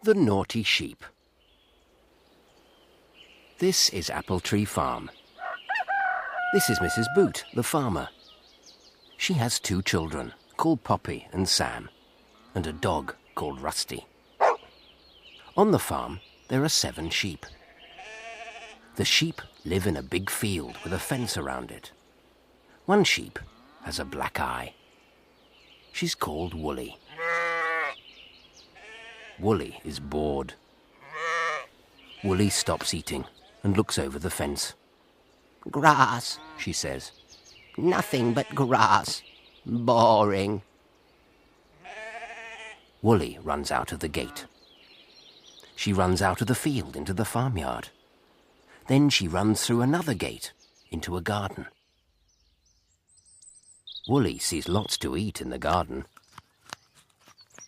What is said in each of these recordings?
The Naughty Sheep. This is Apple Tree Farm. This is Mrs. Boot, the farmer. She has 2 children, called Poppy and Sam, and a dog called Rusty. On the farm, there are 7 sheep. The sheep live in a big field with a fence around it. One sheep has a black eye. She's called Woolly. Woolly is bored. Woolly stops eating and looks over the fence. "Grass," she says. "Nothing but grass. Boring." Woolly runs out of the gate. She runs out of the field into the farmyard. Then she runs through another gate into a garden. Woolly sees lots to eat in the garden.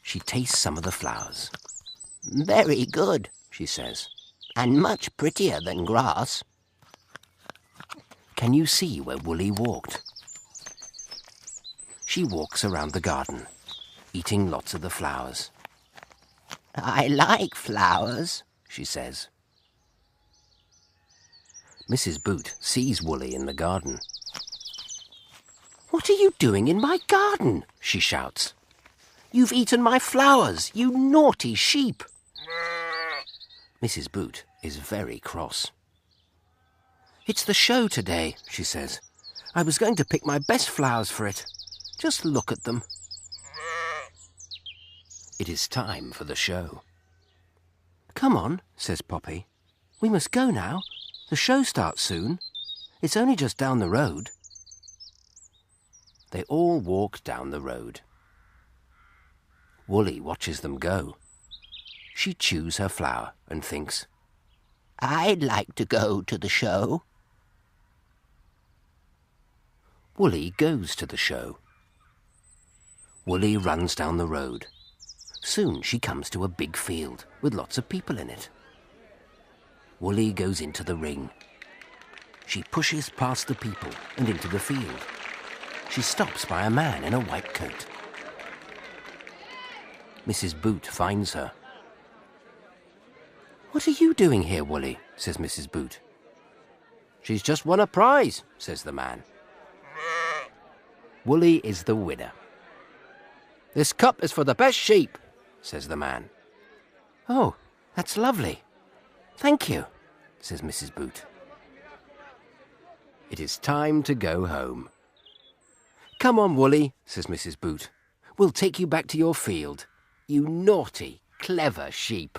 She tastes some of the flowers. "Very good," she says, "and much prettier than grass." Can you see where Woolly walked? She walks around the garden, eating lots of the flowers. "I like flowers," she says. Mrs. Boot sees Woolly in the garden. "What are you doing in my garden?" she shouts. "You've eaten my flowers, you naughty sheep!" Mrs. Boot is very cross. "It's the show today," she says. "I was going to pick my best flowers for it. Just look at them." It is time for the show. "Come on," says Poppy. "We must go now. The show starts soon. It's only just down the road." They all walk down the road. Woolly watches them go. She chews her flower and thinks, "I'd like to go to the show." Woolly goes to the show. Woolly runs down the road. Soon she comes to a big field with lots of people in it. Woolly goes into the ring. She pushes past the people and into the field. She stops by a man in a white coat. Mrs. Boot finds her. "What are you doing here, Woolly?" says Mrs. Boot. "She's just won a prize," says the man. Woolly is the winner. "This cup is for the best sheep," says the man. "Oh, that's lovely. Thank you," says Mrs. Boot. It is time to go home. "Come on, Woolly," says Mrs. Boot. "We'll take you back to your field. You naughty, clever sheep."